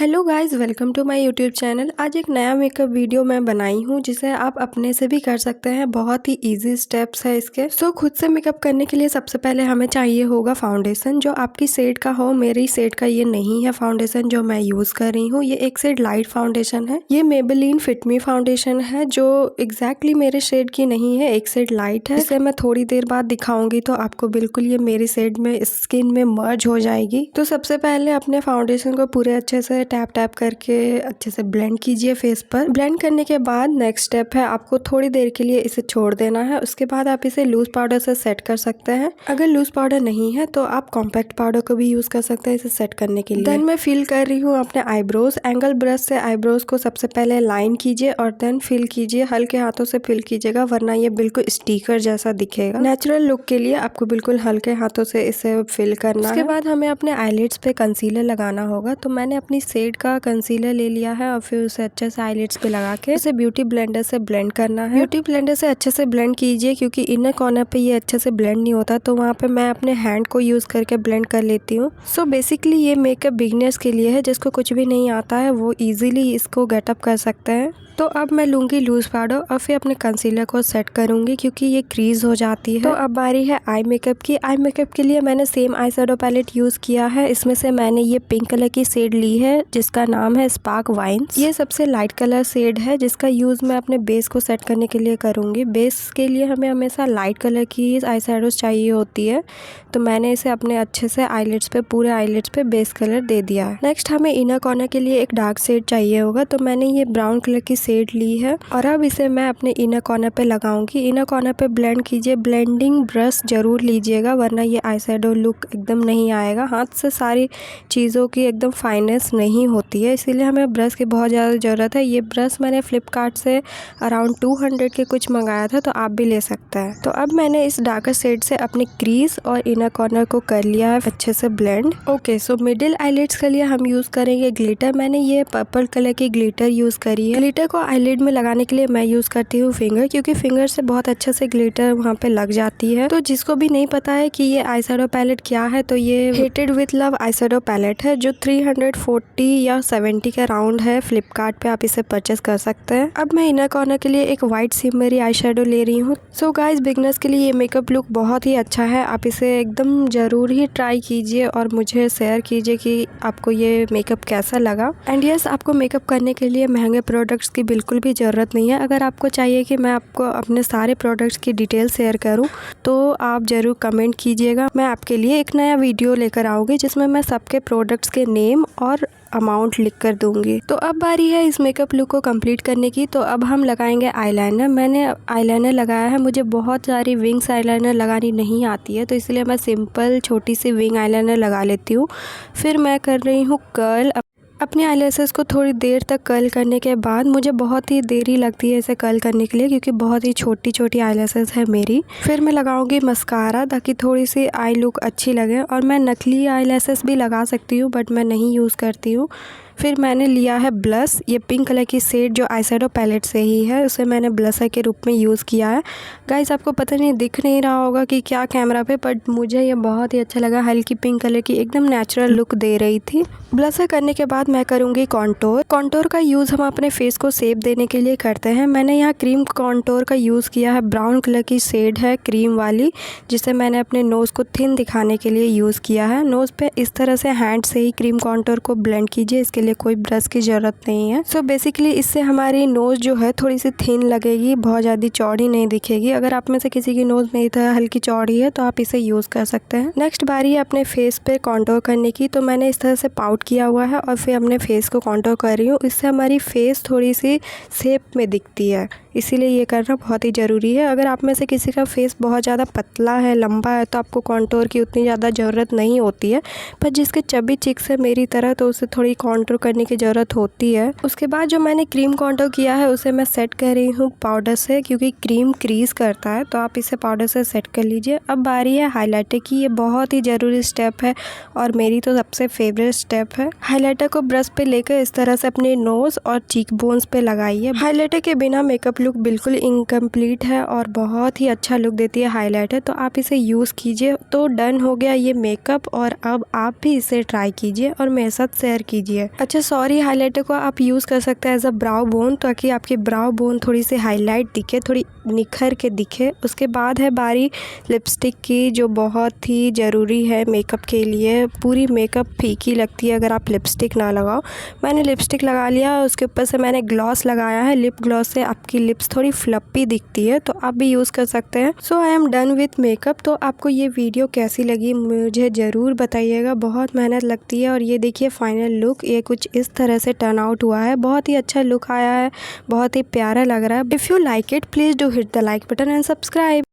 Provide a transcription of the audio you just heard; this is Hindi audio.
Hello guys, welcome to my YouTube channel. आज एक नया मेकअप वीडियो मैं बनाई हूँ जिसे आप अपने से भी कर सकते हैं। बहुत ही इजी स्टेप्स है इसके। खुद से मेकअप करने के लिए सबसे पहले हमें चाहिए होगा फाउंडेशन जो आपकी शेड का हो। मेरी शेड का ये नहीं है फाउंडेशन जो मैं यूज कर रही हूँ। ये एक शेड लाइट फाउंडेशन है। ये मेबेलिन फिट मी फाउंडेशन है जो एग्जैक्टली मेरे शेड की नहीं है, एक शेड लाइट है। इसे मैं थोड़ी देर बाद दिखाऊंगी तो आपको बिल्कुल ये मेरी शेड में स्किन में मर्ज हो जाएगी। तो सबसे पहले अपने फाउंडेशन को पूरे अच्छे से टैप टैप करके अच्छे से ब्लेंड कीजिए फेस पर। ब्लेंड करने के बाद नेक्स्ट स्टेप है आपको थोड़ी देर के लिए इसे छोड़ देना है। उसके बाद आप इसे लूज पाउडर से सेट कर सकते हैं। अगर लूज पाउडर नहीं है तो आप कॉम्पैक्ट पाउडर को भी यूज कर सकते हैं इसे सेट करने के लिए। देन मैं फिल कर रही हूँ अपने आईब्रोज। एंगल ब्रश से आईब्रोज को सबसे पहले लाइन कीजिए और देन फिल कीजिए। हल्के हाथों से फिल कीजिएगा वरना ये बिल्कुल स्टिकर जैसा दिखेगा। नेचुरल लुक के लिए आपको बिल्कुल हल्के हाथों से इसे फिल करना है। उसके बाद हमें अपने आईलिड्स पे कंसीलर लगाना होगा। तो मैंने अपनी शेड का कंसीलर ले लिया है और फिर उसे अच्छे से आईलिड्स पे लगा के उसे ब्यूटी ब्लेंडर से ब्लेंड करना है। ब्यूटी ब्लेंडर से अच्छे से ब्लेंड कीजिए क्योंकि इनर कॉर्नर पे ये अच्छे से ब्लेंड नहीं होता, तो वहाँ पे मैं अपने हैंड को यूज करके ब्लेंड कर लेती हूँ। बेसिकली ये मेकअप बिगिनर्स के लिए है। जिसको कुछ भी नहीं आता है वो इजीली इसको गेटअप कर सकते हैं। तो अब मैं लूंगी लूज पाउडर और फिर अपने कंसीलर को सेट करूंगी क्योंकि ये क्रीज हो जाती है। तो अब बारी है आई मेकअप की। आई मेकअप के लिए मैंने same eye shadow palette use किया है। इसमें से मैंने ये पिंक कलर की शेड ली है जिसका नाम है स्पार्क वाइन्स। ये सबसे लाइट कलर शेड है जिसका यूज मैं अपने बेस को सेट करने के लिए करूंगी। बेस के लिए हमें हमेशा लाइट कलर की आई शैडोज चाहिए होती है, तो मैंने इसे अपने अच्छे से आईलिड्स पे पूरे आईलिड्स पे बेस कलर दे दिया है। नेक्स्ट हमें इनर कॉर्नर के लिए एक डार्क शेड चाहिए होगा, तो मैंने ये ब्राउन कलर की शेड ली है और अब इसे मैं अपने इनर कॉर्नर पे लगाऊंगी। इनर कॉर्नर पे ब्लेंड कीजिए। ब्लेंडिंग ब्रश जरूर लीजिएगा वरना ये आई शैडो लुक एकदम नहीं आएगा। हाथ से सारी चीज़ों की एकदम फाइनेस नहीं होती है, इसीलिए हमें ब्रश की बहुत ज़्यादा ज़रूरत है। ये ब्रश मैंने फ्लिपकार्ट से अराउंड 200 के कुछ मंगाया था, तो आप भी ले सकते हैं। तो अब मैंने इस डार्कर शेड से अपनी क्रीज और इनर कॉर्नर को कर लिया है अच्छे से blend. Okay, so middle eyelids के लिए हम यूज करेंगे ग्लिटर। मैंने ये पर्पल कलर की ग्लिटर यूज करी है। ग्लिटर को आईलिड में लगाने के लिए मैं यूज करती हूँ फिंगर, क्योंकि फिंगर से बहुत अच्छे से ग्लिटर वहाँ पे लग जाती है। तो जिसको भी नहीं पता है कि ये आई शैडो पैलेट क्या है, तो ये hated with love eye shadow palette है जो 340 या 70 के अराउंड है। फ्लिपकार्ट पे आप इसे परचेस कर सकते हैं। अब मैं इनर कॉर्नर के लिए एक व्हाइट शिमरी आई शैडो ले रही हूँ। सो गाइस, बिगनर्स के लिए ये मेकअप लुक बहुत ही अच्छा है। आप इसे एकदम जरूर ही ट्राई कीजिए और मुझे शेयर कीजिए कि आपको ये मेकअप कैसा लगा। एंड यस, आपको मेकअप करने के लिए महंगे प्रोडक्ट्स की बिल्कुल भी ज़रूरत नहीं है। अगर आपको चाहिए कि मैं आपको अपने सारे प्रोडक्ट्स की डिटेल शेयर करूं तो आप ज़रूर कमेंट कीजिएगा। मैं आपके लिए एक नया वीडियो लेकर आऊँगी जिसमें मैं सबके प्रोडक्ट्स के नेम और अमाउंट लिख कर दूंगी। तो अब बारी है इस मेकअप लुक को कंप्लीट करने की। तो अब हम लगाएंगे आईलाइनर। मैंने आईलाइनर लगाया है। मुझे बहुत सारी विंग्स आईलाइनर लगानी नहीं आती है, तो इसलिए मैं सिंपल छोटी सी विंग आईलाइनर लगा लेती हूँ। फिर मैं कर रही हूँ कर्ल। अपने आईलैशेस को थोड़ी देर तक कर्ल करने के बाद, मुझे बहुत ही देरी लगती है इसे कर्ल करने के लिए क्योंकि बहुत ही छोटी छोटी आईलैशेस है मेरी। फिर मैं लगाऊंगी मस्कारा ताकि थोड़ी सी आई लुक अच्छी लगे, और मैं नकली आईलैशेस भी लगा सकती हूँ बट मैं नहीं यूज़ करती हूँ। फिर मैंने लिया है ब्लश। ये पिंक कलर की शेड जो आई शैडो पैलेट से ही है, उसे मैंने ब्लशर के रूप में यूज़ किया है। गाइस, आपको पता नहीं दिख नहीं रहा होगा कि क्या कैमरा पे, बट मुझे ये बहुत ही अच्छा लगा। हल्की पिंक कलर की एकदम नेचुरल लुक दे रही थी। ब्लशर करने के बाद मैं करूँगी कॉन्टोर। कॉन्टोर का यूज़ हम अपने फेस को शेप देने के लिए करते हैं। मैंने यहाँ क्रीम कॉन्टोर का यूज़ किया है। ब्राउन कलर की शेड है क्रीम वाली, जिसे मैंने अपने नोज़ को थिन दिखाने के लिए यूज़ किया है। नोज़ पे इस तरह से हैंड से ही क्रीम कॉन्टोर को ब्लेंड कीजिए। इसके लिए कोई ब्रश की ज़रूरत नहीं है। बेसिकली इससे हमारी नोज़ जो है थोड़ी सी थिन लगेगी, बहुत ज़्यादा चौड़ी नहीं दिखेगी। अगर आप में से किसी की नोज़ मेरी तरह हल्की चौड़ी है तो आप इसे यूज़ कर सकते हैं। नेक्स्ट बारी है अपने फेस पे कॉन्टोर करने की। तो मैंने इस तरह से पाउट किया हुआ है और फिर अपने फेस को कॉन्टोर कर रही हूँ। इससे हमारी फेस थोड़ी सी शेप में दिखती है, इसीलिए ये करना बहुत ही ज़रूरी है। अगर आप में से किसी का फेस बहुत ज़्यादा पतला है, लंबा है, तो आपको कॉन्टोर की उतनी ज़्यादा ज़रूरत नहीं होती है, पर जिसके चबी चिक्स है मेरी तरह तो उसे थोड़ी कॉन्टोर करने की ज़रूरत होती है। उसके बाद जो मैंने क्रीम कॉन्टोर किया है उसे मैं सेट कर रही हूँ पाउडर से, क्योंकि क्रीम क्रीज करता है, तो आप इसे पाउडर से सेट कर लीजिए। अब बारी है हाइलाइटर की। ये बहुत ही ज़रूरी स्टेप है और मेरी तो सबसे फेवरेट स्टेप है। हाइलाइटर को ब्रश पे लेकर इस तरह से अपने नोज़ और चीक बोन्स पे लगाइए। हाइलाइटर के बिना मेकअप लुक बिल्कुल इनकम्प्लीट है और बहुत ही अच्छा लुक देती है हाइलाइटर, तो आप इसे यूज़ कीजिए। तो डन हो गया ये मेकअप, और अब आप भी इसे ट्राई कीजिए और मेरे साथ शेयर कीजिए। अच्छा सॉरी, हाइलाइटर को आप यूज़ कर सकते हैं एज अ ब्राउ बोन, ताकि आपकी ब्राउ बोन थोड़ी सी हाईलाइट दिखे, थोड़ी निखर के दिखे। उसके बाद है बारी लिपस्टिक की, जो बहुत ही ज़रूरी है मेकअप के लिए। पूरी मेकअप फीकी लगती है अगर आप लिपस्टिक ना लगाओ। मैंने लिपस्टिक लगा लिया, उसके ऊपर से मैंने ग्लॉस लगाया है। लिप ग्लॉस से आपकी लिप्स थोड़ी फ्लपी दिखती है, तो आप भी यूज़ कर सकते हैं। So I am done with makeup. तो आपको ये वीडियो कैसी लगी मुझे ज़रूर बताइएगा। बहुत मेहनत लगती है। और ये देखिए फाइनल लुक, ये कुछ इस तरह से टर्न आउट हुआ है। बहुत ही अच्छा लुक आया है, बहुत ही प्यारा लग रहा है। If you like it please do hit the like button and subscribe.